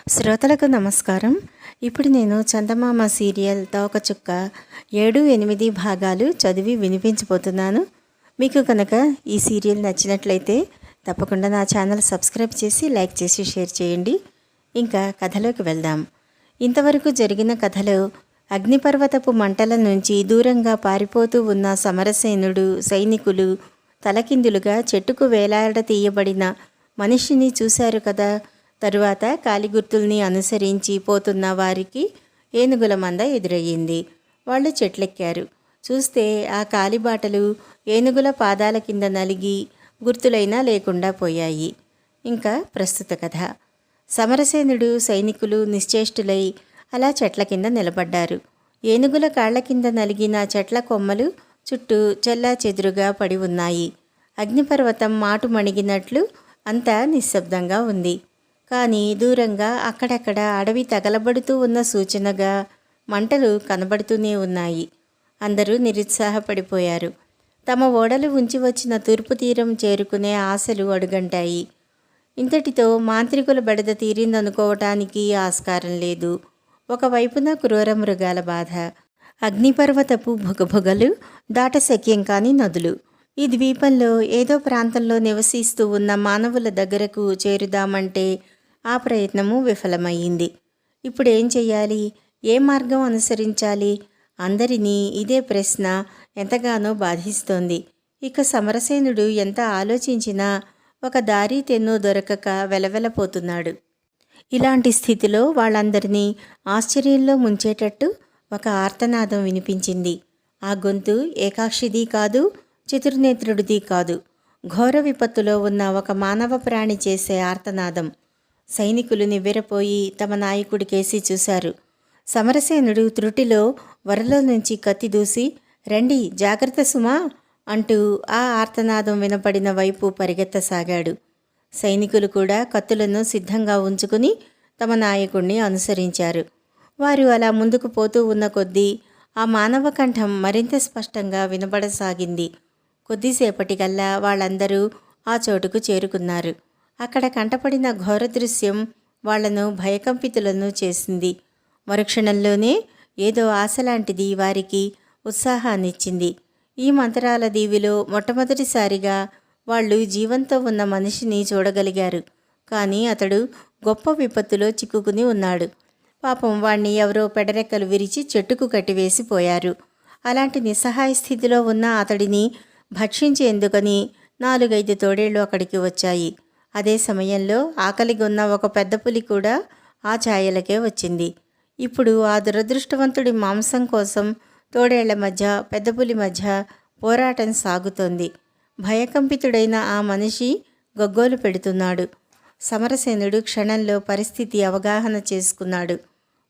శ్రోతలకు నమస్కారం. ఇప్పుడు నేను చందమామ సీరియల్ తోకచుక్క 7, 8 భాగాలు చదివి వినిపించబోతున్నాను. మీకు కనుక ఈ సీరియల్ నచ్చినట్లయితే తప్పకుండా నా ఛానల్ సబ్స్క్రైబ్ చేసి లైక్ చేసి షేర్ చేయండి. ఇంకా కథలోకి వెళ్దాం. ఇంతవరకు జరిగిన కథలో అగ్నిపర్వతపు మంటల నుంచి దూరంగా పారిపోతూ ఉన్న సమరసేనుడు, సైనికులు తలకిందులుగా చెట్టుకు వేలాడతీయబడిన మనిషిని చూశారు కదా. తరువాత కాలిగుర్తుల్ని అనుసరించి పోతున్న వారికి ఏనుగుల మంద ఎదురయ్యింది. వాళ్ళు చెట్లెక్కారు. చూస్తే ఆ కాలిబాటలు ఏనుగుల పాదాల కింద నలిగి గుర్తులైనా లేకుండా పోయాయి. ఇంకా ప్రస్తుత కథ. సమరసేనుడు, సైనికులు నిశ్చేష్టులై అలా చెట్ల కింద నిలబడ్డారు. ఏనుగుల కాళ్ల కింద నలిగిన చెట్ల కొమ్మలు చుట్టూ చెల్లాచెదురుగా పడి ఉన్నాయి. అగ్నిపర్వతం మాటు మణిగినట్లు అంతా నిశ్శబ్దంగా ఉంది. కానీ దూరంగా అక్కడక్కడ అడవి తగలబడుతూ ఉన్న సూచనగా మంటలు కనబడుతూనే ఉన్నాయి. అందరూ నిరుత్సాహపడిపోయారు. తమ ఓడలు ఉంచి వచ్చిన తూర్పు తీరం చేరుకునే ఆశలు అడుగంటాయి. ఇంతటితో మాంత్రికుల బెడద తీరిందనుకోవటానికి ఆస్కారం లేదు. ఒకవైపున క్రూర మృగాల బాధ, అగ్నిపర్వతపు భుగభుగలు, దాటశక్యం కాని నదులు. ఈ ద్వీపంలో ఏదో ప్రాంతంలో నివసిస్తూ ఉన్న మానవుల దగ్గరకు చేరుదామంటే ఆ ప్రయత్నము విఫలమయ్యింది. ఇప్పుడేం చెయ్యాలి? ఏ మార్గం అనుసరించాలి? అందరినీ ఇదే ప్రశ్న ఎంతగానో బాధిస్తోంది. ఇక సమరసేనుడు ఎంత ఆలోచించినా ఒక దారి తెన్నో దొరకక వెలవెలపోతున్నాడు. ఇలాంటి స్థితిలో వాళ్ళందరినీ ఆశ్చర్యంలో ముంచేటట్టు ఒక ఆర్తనాదం వినిపించింది. ఆ గొంతు ఏకాక్షిది కాదు, చతుర్నేత్రుడిది కాదు. ఘోర విపత్తులో ఉన్న ఒక మానవ ప్రాణి చేసే ఆర్తనాదం. సైనికులు నివ్వెరపోయి తమ నాయకుడికేసి చూశారు. సమరసేనుడు త్రుటిలో వరలో నుంచి కత్తి దూసి, రండి జాగ్రత్త సుమా అంటూ ఆ ఆర్తనాదం వినపడిన వైపు పరిగెత్తసాగాడు. సైనికులు కూడా కత్తులను సిద్ధంగా ఉంచుకుని తమ నాయకుణ్ణి అనుసరించారు. వారు అలా ముందుకు పోతూ ఉన్న కొద్దీ ఆ మానవ కంఠం మరింత స్పష్టంగా వినబడసాగింది. కొద్దిసేపటికల్లా వాళ్ళందరూ ఆ చోటుకు చేరుకున్నారు. అక్కడ కంటపడిన ఘోర దృశ్యం వాళ్లను భయకంపితులను చేసింది. మరుక్షణంలోనే ఏదో ఆశలాంటిది వారికి ఉత్సాహాన్నిచ్చింది. ఈ మంత్రాల దీవిలో మొట్టమొదటిసారిగా వాళ్ళు జీవంతో ఉన్న మనిషిని చూడగలిగారు. కానీ అతడు గొప్ప విపత్తులో చిక్కుకుని ఉన్నాడు. పాపం వాణ్ణి ఎవరో పెడరెక్కలు విరిచి చెట్టుకు కట్టివేసిపోయారు. అలాంటి నిస్సహాయ స్థితిలో ఉన్న అతడిని భక్షించేందుకని 4-5 తోడేళ్లు అక్కడికి వచ్చాయి. అదే సమయంలో ఆకలిగొన్న ఒక పెద్ద పులి కూడా ఆ ఛాయలకే వచ్చింది. ఇప్పుడు ఆ దురదృష్టవంతుడి మాంసం కోసం తోడేళ్ల మధ్య, పెద్ద పులి మధ్య పోరాటం సాగుతోంది. భయకంపితుడైన ఆ మనిషి గగ్గోలు పెడుతున్నాడు. సమరసేనుడు క్షణంలో పరిస్థితి అవగాహన చేసుకున్నాడు.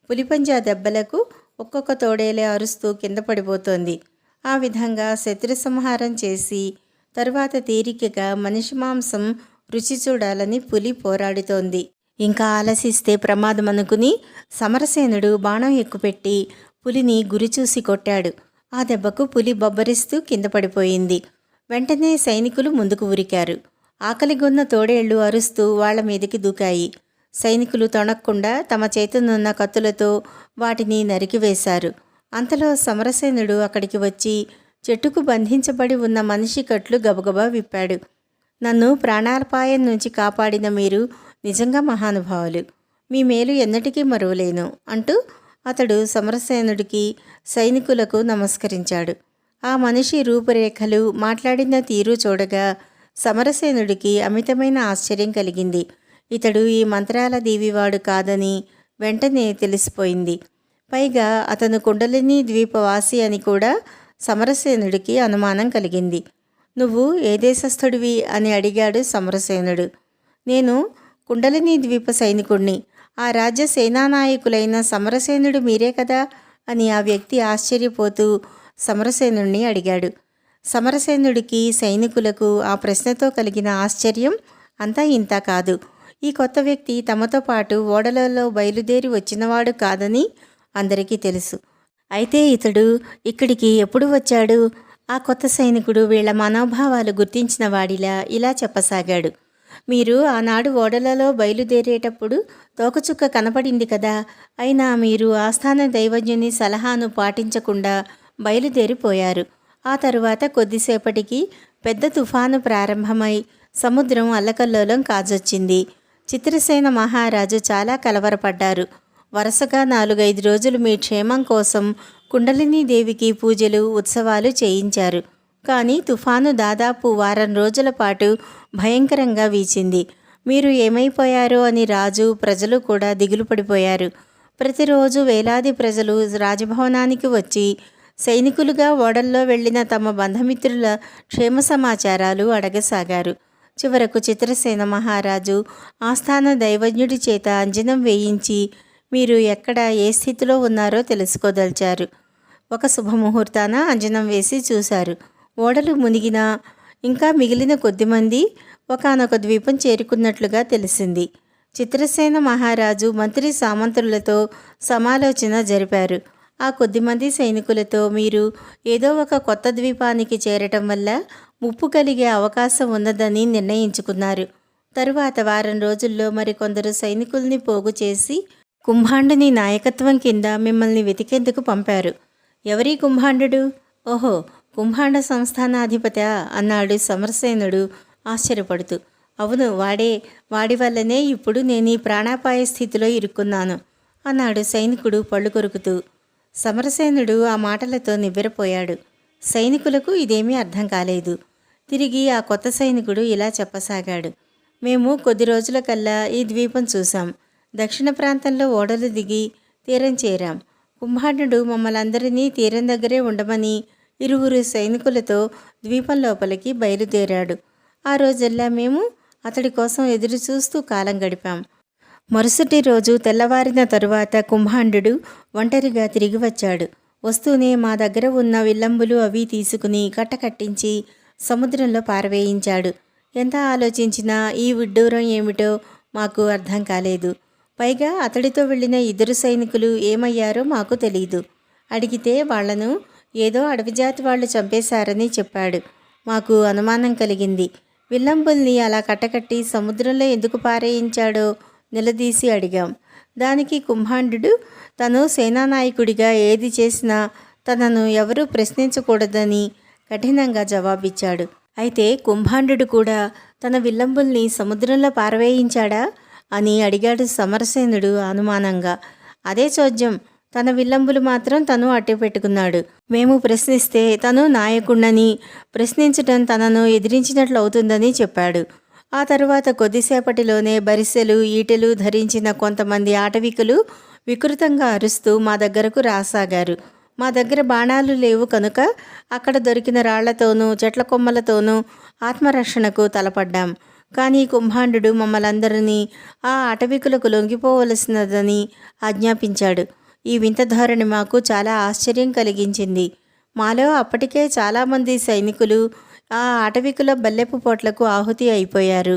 పులిపంజా దెబ్బలకు ఒక్కొక్క తోడేలే అరుస్తూ కింద పడిపోతోంది. ఆ విధంగా శత్రు సంహారం చేసి తరువాత తీరికగా మనిషి మాంసం రుచి చూడాలని పులి పోరాడుతోంది. ఇంకా ఆలసిస్తే ప్రమాదమనుకుని సమరసేనుడు బాణం ఎక్కుపెట్టి పులిని గురిచూసి కొట్టాడు. ఆ దెబ్బకు పులి బొబ్బరిస్తూ కింద పడిపోయింది. వెంటనే సైనికులు ముందుకు ఉరికారు. ఆకలిగొన్న తోడేళ్లు అరుస్తూ వాళ్ల మీదకి దూకాయి. సైనికులు తొణక్కుండా తమ చేతనున్న కత్తులతో వాటిని నరికివేశారు. అంతలో సమరసేనుడు అక్కడికి వచ్చి చెట్టుకు బంధించబడి ఉన్న మనిషి కట్లు గబగబా విప్పాడు. నన్ను ప్రాణాపాయం నుంచి కాపాడిన మీరు నిజంగా మహానుభావులు. మీ మేలు ఎన్నటికీ మరువలేను అంటూ అతడు సమరసేనుడికి, సైనికులకు నమస్కరించాడు. ఆ మనిషి రూపురేఖలు, మాట్లాడిన తీరు చూడగా సమరసేనుడికి అమితమైన ఆశ్చర్యం కలిగింది. ఇతడు ఈ మంత్రాల దీవివాడు కాదని వెంటనే తెలిసిపోయింది. పైగా అతను కుండలిని ద్వీపవాసి అని కూడా సమరసేనుడికి అనుమానం కలిగింది. నువ్వు ఏ దేశస్థుడివి అని అడిగాడు సమరసేనుడు. నేను కుండలిని ద్వీప సైనికుణ్ణి. ఆ రాజ్య సేనానాయకులైన సమరసేనుడు మీరే కదా అని ఆ వ్యక్తి ఆశ్చర్యపోతూ సమరసేనుణ్ణి అడిగాడు. సమరసేనుడికి, సైనికులకు ఆ ప్రశ్నతో కలిగిన ఆశ్చర్యం అంతా ఇంతా కాదు. ఈ కొత్త వ్యక్తి తమతో పాటు ఓడలలో బయలుదేరి వచ్చినవాడు కాదని అందరికీ తెలుసు. అయితే ఇతడు ఇక్కడికి ఎప్పుడు వచ్చాడు? ఆ కొత్త సైనికుడు వీళ్ల మనోభావాలు గుర్తించిన వాడిలా ఇలా చెప్పసాగాడు. మీరు ఆనాడు ఓడలలో బయలుదేరేటప్పుడు తోకచుక్క కనపడింది కదా, అయినా మీరు ఆస్థాన దైవజ్ఞుని సలహాను పాటించకుండా బయలుదేరిపోయారు. ఆ తరువాత కొద్దిసేపటికి పెద్ద తుఫాను ప్రారంభమై సముద్రం అల్లకల్లోలం కాజొచ్చింది. చిత్రసేన మహారాజు చాలా కలవరపడ్డారు. వరుసగా 4-5 రోజులు మీ క్షేమం కోసం కుండలినీదేవికి పూజలు, ఉత్సవాలు చేయించారు. కానీ తుఫాను దాదాపు వారం రోజుల పాటు భయంకరంగా వీచింది. మీరు ఏమైపోయారో అని రాజు, ప్రజలు కూడా దిగులు పడిపోయారు. ప్రతిరోజు వేలాది ప్రజలు రాజభవనానికి వచ్చి సైనికులుగా ఓడల్లో వెళ్లిన తమ బంధుమిత్రుల క్షేమ సమాచారాలు అడగసాగారు. చివరకు చిత్రసేన మహారాజు ఆస్థాన దైవజ్ఞుడి చేత అంజనం వేయించి మీరు ఎక్కడ ఏ స్థితిలో ఉన్నారో తెలుసుకోదలిచారు. ఒక శుభముహూర్తాన అంజనం వేసి చూశారు. ఓడలు మునిగినా ఇంకా మిగిలిన కొద్దిమంది ఒకానొక ద్వీపం చేరుకున్నట్లుగా తెలిసింది. చిత్రసేన మహారాజు మంత్రి సామంతులతో సమాలోచన జరిపారు. ఆ కొద్దిమంది సైనికులతో మీరు ఏదో ఒక కొత్త ద్వీపానికి చేరటం వల్ల ముప్పు కలిగే అవకాశం ఉన్నదని నిర్ణయించుకున్నారు. తరువాత వారం రోజుల్లో మరికొందరు సైనికుల్ని పోగు చేసి కుంభాండుని నాయకత్వం కింద మిమ్మల్ని వెతికేందుకు పంపారు. ఎవరీ కుంభాండు? ఓహో, కుంభాండ సంస్థానాధిపతా అన్నాడు సమరసేనుడు ఆశ్చర్యపడుతూ. అవును, వాడి వల్లనే ఇప్పుడు నేను ఈ ప్రాణాపాయ స్థితిలో ఇరుక్కున్నాను అన్నాడు సైనికుడు పళ్ళు కొరుకుతూ. సమరసేనుడు ఆ మాటలతో నివ్వెరపోయాడు. సైనికులకు ఇదేమీ అర్థం కాలేదు. తిరిగి ఆ కొత్త సైనికుడు ఇలా చెప్పసాగాడు. మేము కొద్ది రోజుల కల్లా ఈ ద్వీపం చూసాం. దక్షిణ ప్రాంతంలో ఓడలు దిగి తీరం చేరాం. కుంభాండు మమ్మల్ందరినీ తీరం దగ్గరే ఉండమని 2 సైనికులతో ద్వీపం లోపలికి బయలుదేరాడు. ఆ రోజల్లా మేము అతడి కోసం ఎదురు చూస్తూ కాలం గడిపాం. మరుసటి రోజు తెల్లవారిన తరువాత కుంభాండు ఒంటరిగా తిరిగి వచ్చాడు. వస్తూనే మా దగ్గర ఉన్న విల్లంబులు అవి తీసుకుని కట్టకట్టించి సముద్రంలో పారవేయించాడు. ఎంత ఆలోచించినా ఈ విడ్డూరం ఏమిటో మాకు అర్థం కాలేదు. పైగా అతడితో వెళ్ళిన 2 సైనికులు ఏమయ్యారో మాకు తెలీదు. అడిగితే వాళ్లను ఏదో అడవిజాతి వాళ్ళు చంపేశారని చెప్పాడు. మాకు అనుమానం కలిగింది. విల్లంబుల్ని అలా కట్టకట్టి సముద్రంలో ఎందుకు పారేయించాడో నిలదీసి అడిగాం. దానికి కుంభాండు తను సేనానాయకుడిగా ఏది చేసినా తనను ఎవరూ ప్రశ్నించకూడదని కఠినంగా జవాబిచ్చాడు. అయితే కుంభాండు కూడా తన విల్లంబుల్ని సముద్రంలో పారవేయించాడా అని అడిగాడు సమరసేనుడు అనుమానంగా. అదే చోద్యం, తన విల్లంబులు మాత్రం తను అట్టు పెట్టుకున్నాడు. మేము ప్రశ్నిస్తే తను నాయకుణ్ణని, ప్రశ్నించటం తనను ఎదిరించినట్లు అవుతుందని చెప్పాడు. ఆ తరువాత కొద్దిసేపటిలోనే బరిసెలు, ఈటెలు ధరించిన కొంతమంది ఆటవికులు వికృతంగా అరుస్తూ మా దగ్గరకు రాసాగారు. మా దగ్గర బాణాలు లేవు కనుక అక్కడ దొరికిన రాళ్లతోనూ చెట్ల కొమ్మలతోనూ ఆత్మరక్షణకు తలపడ్డాం. కానీ కుంభాండు మమ్మలందరినీ ఆ అటవికులకు లొంగిపోవలసినదని ఆజ్ఞాపించాడు. ఈ వింత ధోరణి మాకు చాలా ఆశ్చర్యం కలిగించింది. మాలో అప్పటికే చాలామంది సైనికులు ఆ అటవికుల బల్లెపు పోట్లకు ఆహుతి అయిపోయారు.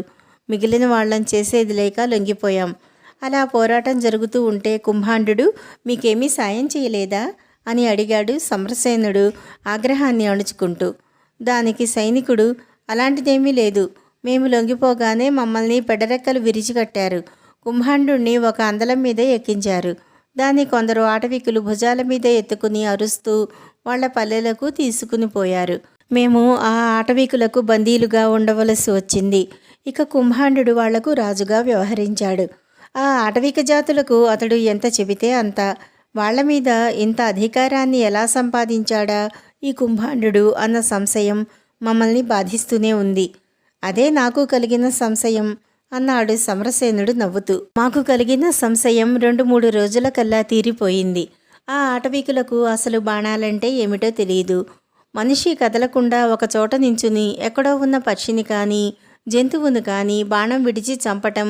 మిగిలిన వాళ్ళని చేసేది లేక లొంగిపోయాం. అలా పోరాటం జరుగుతూ ఉంటే కుంభాండు మీకేమీ సాయం చేయలేదా అని అడిగాడు సమరసేనుడు ఆగ్రహాన్ని అణుచుకుంటూ. దానికి సైనికుడు అలాంటిదేమీ లేదు. మేము లొంగిపోగానే మమ్మల్ని పెడరెక్కలు విరిచికట్టారు. కుంభాండుణ్ణి ఒక అందలం మీద ఎక్కించారు. దాన్ని కొందరు ఆటవికులు భుజాల మీద ఎత్తుకుని అరుస్తూ వాళ్ల పల్లెలకు తీసుకుని పోయారు. మేము ఆ ఆటవికులకు బందీలుగా ఉండవలసి వచ్చింది. ఇక కుంభాండు వాళ్లకు రాజుగా వ్యవహరించాడు. ఆ ఆటవిక జాతులకు అతడు ఎంత చెబితే అంత. వాళ్ల మీద ఇంత అధికారాన్ని ఎలా సంపాదించాడా ఈ కుంభాండు అన్న సంశయం మమ్మల్ని బాధిస్తూనే ఉంది. అదే నాకు కలిగిన సంశయం అన్నాడు సమరసేనుడు నవ్వుతూ. మాకు కలిగిన సంశయం 2-3 రోజుల కల్లా తీరిపోయింది. ఆ ఆటవికులకు అసలు బాణాలంటే ఏమిటో తెలియదు. మనిషి కదలకుండా ఒక చోట నించుని ఎక్కడో ఉన్న పక్షిని కానీ జంతువును కానీ బాణం విడిచి చంపటం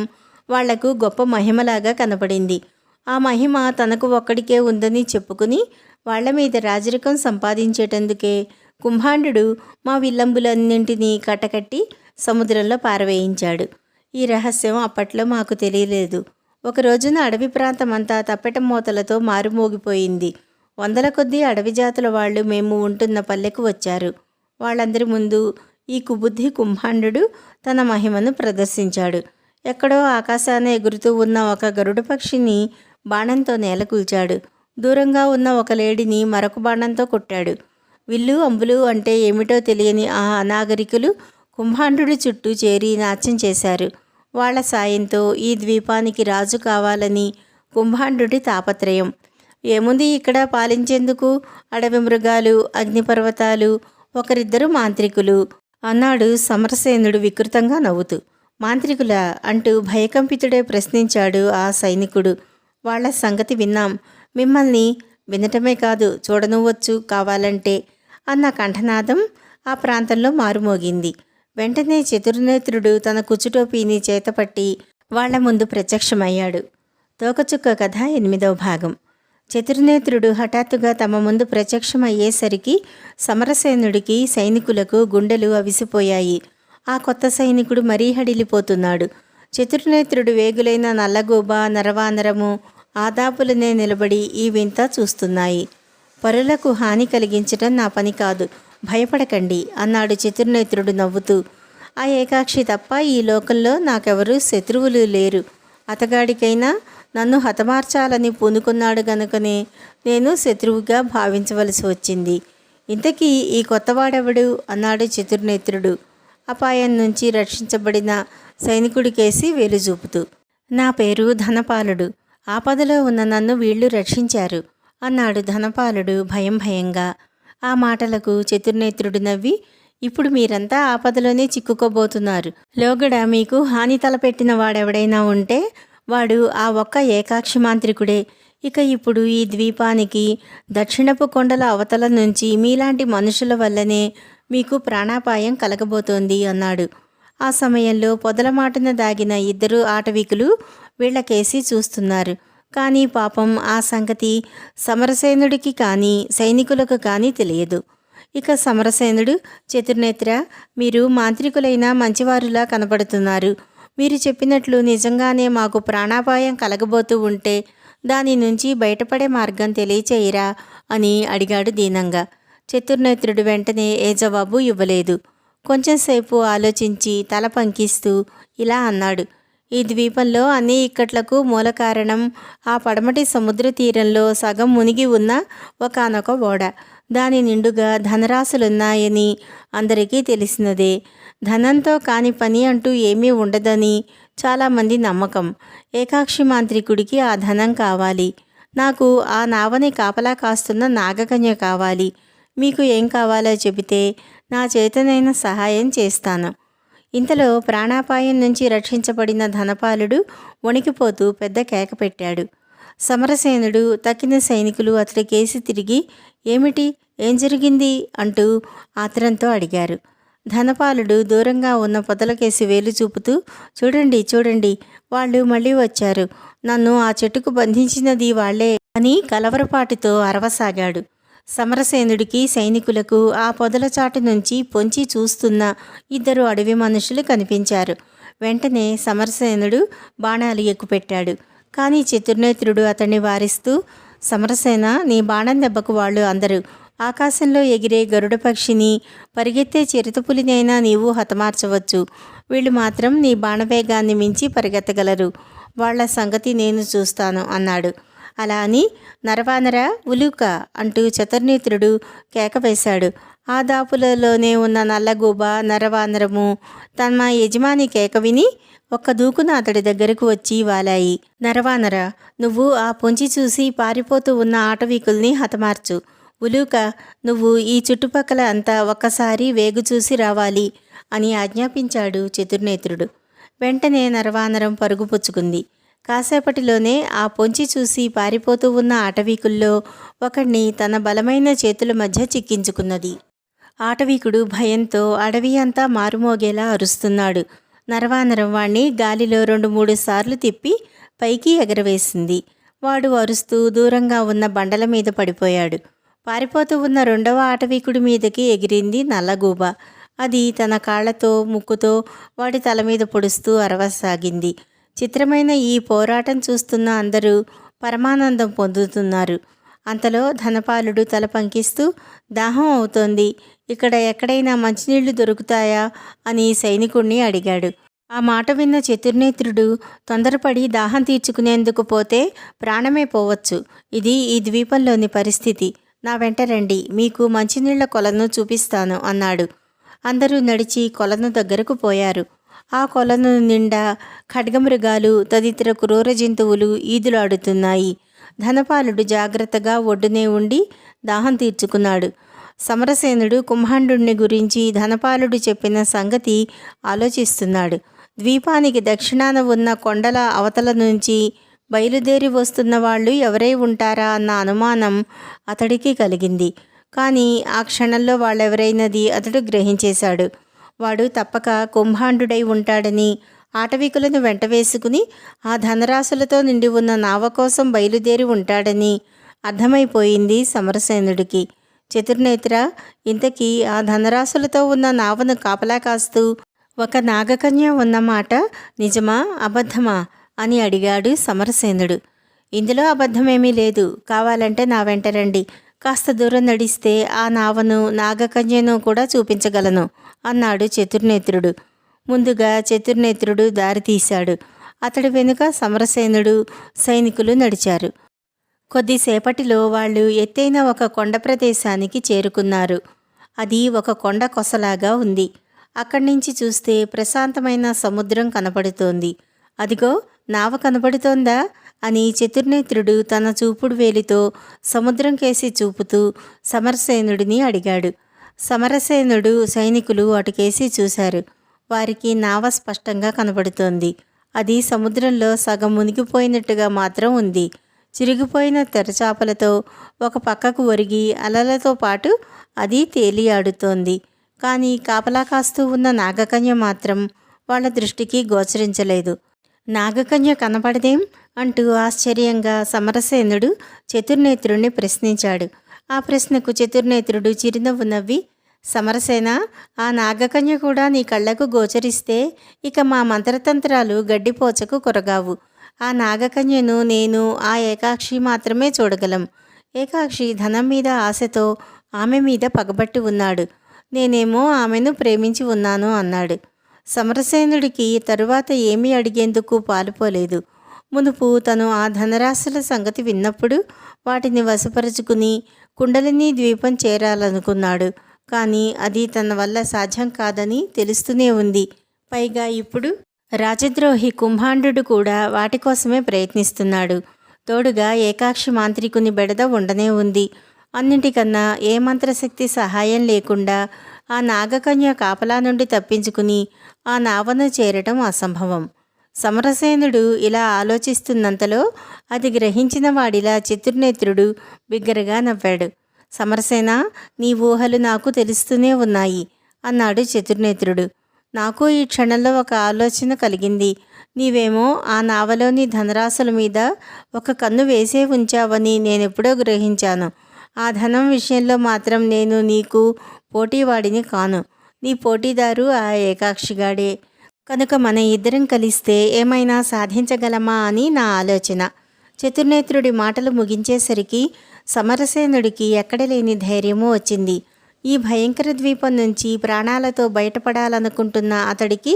వాళ్లకు గొప్ప మహిమలాగా కనపడింది. ఆ మహిమ తనకు ఒక్కడికే ఉందని చెప్పుకుని వాళ్ల మీద రాజరికం సంపాదించేటందుకే కుంభాండు మా విల్లంబులన్నింటినీ కట్టకట్టి సముద్రంలో పారవేయించాడు. ఈ రహస్యం అప్పట్లో మాకు తెలియలేదు. ఒక రోజున అడవి ప్రాంతమంతా తప్పెట మోతలతో మారుమోగిపోయింది. 100 కొద్దీ అడవి జాతుల వాళ్ళు మేము ఉంటున్న పల్లెకు వచ్చారు. వాళ్ళందరి ముందు ఈ కుబుద్ధి కుంభాండు తన మహిమను ప్రదర్శించాడు. ఎక్కడో ఆకాశాన ఎగురుతూ ఉన్న ఒక గరుడ పక్షిని బాణంతో నేలకూల్చాడు. దూరంగా ఉన్న ఒక లేడిని మరొక బాణంతో కొట్టాడు. విల్లు అంబులు అంటే ఏమిటో తెలియని ఆ అనాగరికులు కుంభాండు చుట్టూ చేరి నాట్యం చేశారు. వాళ్ల సాయంతో ఈ ద్వీపానికి రాజు కావాలని కుంభాండు తాపత్రయం. ఏముంది ఇక్కడ పాలించేందుకు? అడవి మృగాలు, అగ్నిపర్వతాలు, ఒకరిద్దరు మాంత్రికులు అన్నాడు సమరసేనుడు వికృతంగా నవ్వుతూ. మాంత్రికులా అంటూ భయకంపితుడే ప్రశ్నించాడు ఆ సైనికుడు. వాళ్ల సంగతి విన్నాం, మిమ్మల్ని వినటమే కాదు చూడనువచ్చు కావాలంటే అన్న కంఠనాదం ఆ ప్రాంతంలో మారుమోగింది. వెంటనే చతుర్నేత్రుడు తన కుచుటోపీని చేతపట్టి వాళ్ల ముందు ప్రత్యక్షమయ్యాడు. తోకచుక్క కథ 8వ భాగం. చతుర్నేత్రుడు హఠాత్తుగా తమ ముందు ప్రత్యక్షమయ్యేసరికి సమరసేనుడికి సైనికులకు గుండెలు అవిసిపోయాయి. ఆ కొత్త సైనికుడు మరీ హడిలిపోతున్నాడు. చతుర్నేత్రుడు వేగులైన నల్లగూబ, నరవానరము ఆదాపులనే నిలబడి ఈ వింత చూస్తున్నాయి. పరులకు హాని కలిగించటం నా పని కాదు, భయపడకండి అన్నాడు చతుర్నేత్రుడు నవ్వుతూ. ఆ ఏకాక్షి తప్ప ఈ లోకంలో నాకెవరూ శత్రువులు లేరు. అతగాడికైనా నన్ను హతమార్చాలని పూనుకున్నాడు గనుకనే నేను శత్రువుగా భావించవలసి వచ్చింది. ఇంతకీ ఈ కొత్తవాడెవడు అన్నాడు చతుర్నేత్రుడు అపాయం నుంచి రక్షించబడిన సైనికుడికేసి వేలు చూపుతూ. నా పేరు ధనపాలుడు. ఆపదలో ఉన్న నన్ను వీళ్లు రక్షించారు అన్నాడు ధనపాలుడు భయంగా. ఆ మాటలకు చతుర్నేత్రుడు నవ్వి, ఇప్పుడు మీరంతా ఆపదలోనే చిక్కుకోబోతున్నారు. లోగడ మీకు హాని తలపెట్టిన వాడెవడైనా ఉంటే వాడు ఆ ఒక్క ఏకాక్షి మాంత్రికుడే. ఇక ఇప్పుడు ఈ ద్వీపానికి దక్షిణపు కొండల అవతల నుంచి మీలాంటి మనుషుల వల్లనే మీకు ప్రాణాపాయం కలగబోతోంది అన్నాడు. ఆ సమయంలో పొదలమాటున దాగిన ఇద్దరు ఆటవికులు వీళ్లకేసి చూస్తున్నారు. కానీ పాపం ఆ సంగతి సమరసేనుడికి కానీ సైనికులకు కానీ తెలియదు. ఇక సమరసేనుడు, చతుర్నేత్ర, మీరు మాంత్రికులైన మంచివారులా కనబడుతున్నారు. మీరు చెప్పినట్లు నిజంగానే మాకు ప్రాణాపాయం కలగబోతూ ఉంటే దాని నుంచి బయటపడే మార్గం తెలియచేయరా అని అడిగాడు దీనంగా. చతుర్నేత్రుడు వెంటనే ఏ జవాబు ఇవ్వలేదు. కొంచెంసేపు ఆలోచించి తల పంకిస్తూ ఇలా అన్నాడు. ఈ ద్వీపంలో అన్ని ఇక్కట్లకు మూల కారణం ఆ పడమటి సముద్ర తీరంలో సగం మునిగి ఉన్న ఒకానొక ఓడ. దాని నిండుగా ధనరాశులున్నాయని అందరికీ తెలిసినదే. ధనంతో కాని పని అంటూ ఏమీ ఉండదని చాలామంది నమ్మకం. ఏకాక్షి మాంత్రికుడికి ఆ ధనం కావాలి. నాకు ఆ నావని కాపలా కాస్తున్న నాగకన్య కావాలి. మీకు ఏం కావాలో చెబితే నా చేతనైన సహాయం చేస్తాను. ఇంతలో ప్రాణాపాయం నుంచి రక్షించబడిన ధనపాలుడు వణికిపోతూ పెద్ద కేక పెట్టాడు. సమరసేనుడు, తక్కిన సైనికులు అతడి కేసి తిరిగి ఏమిటి, ఏం జరిగింది అంటూ ఆత్రంతో అడిగారు. ధనపాలుడు దూరంగా ఉన్న పొదలకేసి వేలు చూపుతూ, చూడండి చూడండి, వాళ్ళు మళ్ళీ వచ్చారు. నన్ను ఆ చెట్టుకు బంధించినది వాళ్లే అని కలవరపాటుతో అరవసాగాడు. సమరసేనుడికి సైనికులకు ఆ పొదల చాటు నుంచి పొంచి చూస్తున్న ఇద్దరు అడవి మనుషులు కనిపించారు. వెంటనే సమరసేనుడు బాణాలు ఎక్కుపెట్టాడు. కానీ చతుర్నేత్రుడు అతన్ని వారిస్తూ, సమరసేన, నీ బాణం దెబ్బకు వాళ్ళు అందరూ ఆకాశంలో ఎగిరే గరుడ పక్షిని, పరిగెత్తే చిరుతపులినైనా నీవు హతమార్చవచ్చు. వీళ్ళు మాత్రం నీ బాణవేగాన్ని మించి పరిగెత్తగలరు. వాళ్ల సంగతి నేను చూస్తాను అన్నాడు. అలా అని నరవానర, ఉలూక అంటూ చతుర్నేత్రుడు కేక వేశాడు. ఆ దాపులలోనే ఉన్న నల్లగూబ, నరవానరము తమ యజమాని కేక విని ఒక్క దూకున అతడి దగ్గరకు వచ్చి వాలాయి. నరవానర, నువ్వు ఆ పొంచి చూసి పారిపోతూ ఉన్న ఆటవీకుల్ని హతమార్చు. ఉలూక, నువ్వు ఈ చుట్టుపక్కల అంతా ఒక్కసారి వేగు చూసి రావాలి అని ఆజ్ఞాపించాడు చతుర్నేత్రుడు. వెంటనే నరవానరం పరుగుపుచ్చుకుంది. కాసేపటిలోనే ఆ పొంచి చూసి పారిపోతూ ఉన్న ఆటవీకుల్లో ఒకడిని తన బలమైన చేతుల మధ్య చిక్కించుకున్నది. ఆటవీకుడు భయంతో అడవి అంతా మారుమోగేలా అరుస్తున్నాడు. నరవానరం వాణ్ణి గాలిలో 2-3 సార్లు తిప్పి పైకి ఎగరవేసింది. వాడు అరుస్తూ దూరంగా ఉన్న బండల మీద పడిపోయాడు. పారిపోతూ ఉన్న రెండవ ఆటవీకుడి మీదకి ఎగిరింది నల్లగూబ. అది తన కాళ్లతో, ముక్కుతో వాడి తల మీద పొడుస్తూ అరవసాగింది. చిత్రమైన ఈ పోరాటం చూస్తున్న అందరూ పరమానందం పొందుతున్నారు. అంతలో ధనపాలుడు తల పంకిస్తూ, దాహం అవుతోంది, ఇక్కడ ఎక్కడైనా మంచినీళ్లు దొరుకుతాయా అని సైనికుణ్ణి అడిగాడు. ఆ మాట విన్న చతుర్నేత్రుడు, తొందరపడి దాహం తీర్చుకునేందుకు పోతే ప్రాణమే పోవచ్చు. ఇది ఈ ద్వీపంలోని పరిస్థితి. నా వెంట రండి, మీకు మంచినీళ్ల కొలను చూపిస్తాను అన్నాడు. అందరూ నడిచి కొలను దగ్గరకు పోయారు. ఆ కొలను నిండా ఖడ్గమృగాలు తదితర క్రూర జంతువులు ఈదులాడుతున్నాయి. ధనపాలుడు జాగ్రత్తగా ఒడ్డునే ఉండి దాహం తీర్చుకున్నాడు. సమరసేనుడు కుంభాండుణ్ణి గురించి ధనపాలుడు చెప్పిన సంగతి ఆలోచిస్తున్నాడు. ద్వీపానికి దక్షిణాన ఉన్న కొండల అవతల నుంచి బయలుదేరి వస్తున్న వాళ్ళు ఎవరై ఉంటారా అన్న అనుమానం అతడికి కలిగింది. కానీ ఆ క్షణంలో వాళ్ళెవరైనది అతడు గ్రహించేశాడు. వాడు తప్పక కుంభాండుడై ఉంటాడని, ఆటవికులను వెంట వేసుకుని ఆ ధనరాశులతో నిండి ఉన్న నావ కోసం బయలుదేరి ఉంటాడని అర్థమైపోయింది సమరసేనుడికి. చతుర్నేత్ర, ఇంతకీ ఆ ధనరాశులతో ఉన్న నావను కాపలా కాస్తూ ఒక నాగకన్య ఉన్నమాట నిజమా అబద్ధమా అని అడిగాడు సమరసేనుడు. ఇందులో అబద్ధమేమీ లేదు, కావాలంటే నా వెంట రండి, కాస్త దూరం నడిస్తే ఆ నావను నాగకన్యను కూడా చూపించగలను అన్నాడు చతుర్నేత్రుడు. ముందుగా చతుర్నేత్రుడు దారి తీశాడు. అతడి వెనుక సమరసేనుడు సైనికులు నడిచారు. కొద్దిసేపటిలో వాళ్ళు ఎత్తైన ఒక కొండ ప్రదేశానికి చేరుకున్నారు. అది ఒక కొండ కొసలాగా ఉంది. అక్కడి నుంచి చూస్తే ప్రశాంతమైన సముద్రం కనపడుతోంది. అదిగో నావ కనపడుతోందా అని చతుర్నేత్రుడు తన చూపుడు వేలితో సముద్రం కేసి చూపుతూ సమరసేనుడిని అడిగాడు. సమరసేనుడు సైనికులు అటుకేసి చూశారు. వారికి నావ స్పష్టంగా కనబడుతోంది. అది సముద్రంలో సగం మునిగిపోయినట్టుగా మాత్రం ఉంది. చిరిగిపోయిన తెరచాపలతో ఒక పక్కకు ఒరిగి అలలతో పాటు అది తేలియాడుతోంది. కానీ కాపలా కాస్తూ ఉన్న నాగకన్య మాత్రం వాళ్ళ దృష్టికి గోచరించలేదు. నాగకన్య కనపడదేం అంటూ ఆశ్చర్యంగా సమరసేనుడు చతుర్నేత్రుడిని ప్రశ్నించాడు. ఆ ప్రశ్నకు చతుర్నేత్రుడు చిరునవ్వు నవ్వి, సమరసేన, ఆ నాగకన్య కూడా నీ కళ్ళకు గోచరిస్తే ఇక మా మంత్రతంత్రాలు గడ్డిపోచకు కొరగావు. ఆ నాగకన్యను నేను, ఆ ఏకాక్షి మాత్రమే చూడగలం. ఏకాక్షి ధనం మీద ఆశతో ఆమె మీద పగబట్టి ఉన్నాడు. నేనేమో ఆమెను ప్రేమించి ఉన్నాను అన్నాడు. సమరసేనుడికి తరువాత ఏమీ అడిగేందుకు పాలుపోలేదు. మునుపు తను ఆ ధనరాశుల సంగతి విన్నప్పుడు వాటిని వశపరుచుకుని కుండలిని ద్వీపం చేరాలనుకున్నాడు. కానీ అది తన వల్ల సాధ్యం కాదని తెలుస్తూనే ఉంది. పైగా ఇప్పుడు రాజద్రోహి కుంభాండు కూడా వాటి కోసమే ప్రయత్నిస్తున్నాడు. తోడుగా ఏకాక్షి మాంత్రికుని బెడద ఉండనే ఉంది. అన్నింటికన్నా ఏ మంత్రశక్తి సహాయం లేకుండా ఆ నాగకన్య కాపలా నుండి తప్పించుకుని ఆ నావను చేరటం అసంభవం. సమరసేనుడు ఇలా ఆలోచిస్తున్నంతలో అది గ్రహించిన వాడిలా చతుర్నేత్రుడు బిగ్గరగా నవ్వాడు. సమరసేన, నీ ఊహలు నాకు తెలుస్తూనే ఉన్నాయి అన్నాడు చతుర్నేత్రుడు. నాకు ఈ క్షణంలో ఒక ఆలోచన కలిగింది. నీవేమో ఆ నావలోని ధనరాశుల మీద ఒక కన్ను వేసే ఉంచావని నేనెప్పుడో గ్రహించాను. ఆ ధనం విషయంలో మాత్రం నేను నీకు పోటీవాడిని కాను. నీ పోటీదారు ఆ ఏకాక్షిగాడే. కనుక మన ఇద్దరం కలిస్తే ఏమైనా సాధించగలమా అని నా ఆలోచన. చతుర్నేత్రుడి మాటలు ముగించేసరికి సమరసేనుడికి ఎక్కడలేని ధైర్యము వచ్చింది. ఈ భయంకర ద్వీపం నుంచి ప్రాణాలతో బయటపడాలనుకుంటున్న అతడికి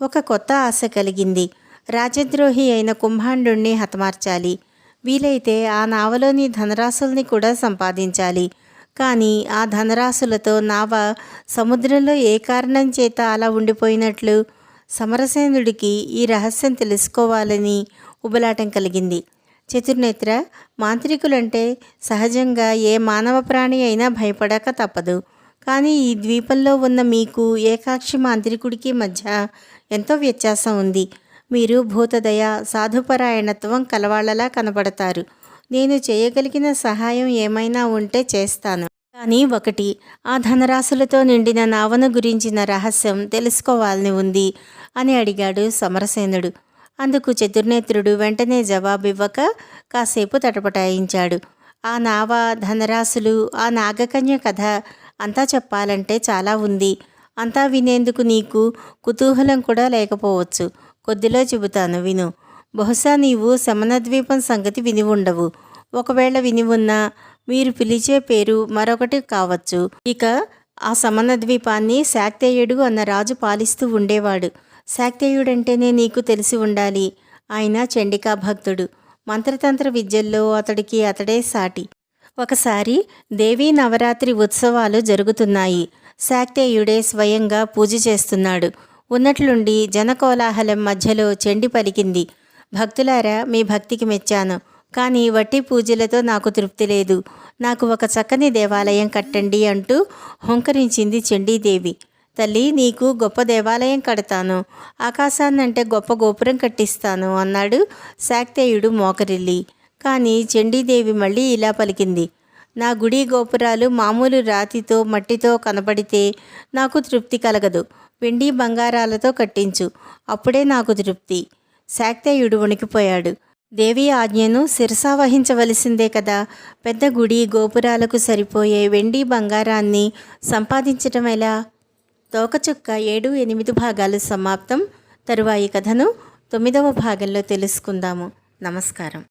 ఒక కొత్త ఆశ కలిగింది. రాజద్రోహి అయిన కుంభాండుణ్ణి హతమార్చాలి. వీలైతే ఆ నావలోని ధనరాశుల్ని కూడా సంపాదించాలి. కానీ ఆ ధనరాశులతో నావ సముద్రంలో ఏ కారణం చేత అలా ఉండిపోయినట్లు? సమరసేనుడికి ఈ రహస్యం తెలుసుకోవాలని ఉబలాటం కలిగింది. చతుర్నేత్ర, మాంత్రికులంటే సహజంగా ఏ మానవ ప్రాణి అయినా భయపడక తప్పదు. కానీ ఈ ద్వీపంలో ఉన్న మీకు ఏకాక్షి మాంత్రికుడికి మధ్య ఎంతో వ్యత్యాసం ఉంది. మీరు భూతదయ, సాధుపరాయణత్వం కలవాళ్లలా కనబడతారు. నేను చేయగలిగిన సహాయం ఏమైనా ఉంటే చేస్తాను. కానీ ఒకటి, ఆ ధనరాశులతో నిండిన నావను గురించిన రహస్యం తెలుసుకోవాలని ఉంది అని అడిగాడు సమరసేనుడు. అందుకు చతుర్నేత్రుడు వెంటనే జవాబివ్వక కాసేపు తటపటాయించాడు. ఆ నావ, ధనరాశులు, ఆ నాగకన్య కథ అంతా చెప్పాలంటే చాలా ఉంది. అంతా వినేందుకు నీకు కుతూహలం కూడా లేకపోవచ్చు. కొద్దిలో చెబుతాను, విను. బహుశా నీవు శమనద్వీపం సంగతి విని ఉండవు. ఒకవేళ విని ఉన్నా మీరు పిలిచే పేరు మరొకటి కావచ్చు. ఇక ఆ సమన ద్వీపాన్ని శాక్తేయుడు అన్న రాజు పాలిస్తూ ఉండేవాడు. శాక్తేయుడంటేనే నీకు తెలిసి ఉండాలి. ఆయన చండికా భక్తుడు. మంత్రతంత్ర విద్యల్లో అతడే సాటి. ఒకసారి దేవీ నవరాత్రి ఉత్సవాలు జరుగుతున్నాయి. శాక్తేయుడే స్వయంగా పూజ చేస్తున్నాడు. ఉన్నట్లుండి జనకోలాహలం మధ్యలో చండి పలికింది, భక్తులారా, మీ భక్తికి మెచ్చాను. కానీ వట్టి పూజలతో నాకు తృప్తి లేదు. నాకు ఒక చక్కని దేవాలయం కట్టండి అంటూ హుంకరించింది చండీదేవి. తల్లి, నీకు గొప్ప దేవాలయం కడతాను, ఆకాశాన్నంటే గొప్ప గోపురం కట్టిస్తాను అన్నాడు శాక్తేయుడు మోకరిల్లి. కానీ చండీదేవి మళ్ళీ ఇలా పలికింది, నా గుడి గోపురాలు మామూలు రాతితో మట్టితో కనబడితే నాకు తృప్తి కలగదు. వెండి బంగారాలతో కట్టించు, అప్పుడే నాకు తృప్తి. శాక్తేయుడు వణికిపోయాడు. దేవి ఆజ్ఞను శిరసావహించవలసిందే కదా. పెద్ద గుడి గోపురాలకు సరిపోయే వెండి బంగారాన్ని సంపాదించటం ఎలా? తోకచుక్క 7-8 భాగాలు సమాప్తం. తరువాయి కథను 9వ భాగంలో తెలుసుకుందాము. నమస్కారం.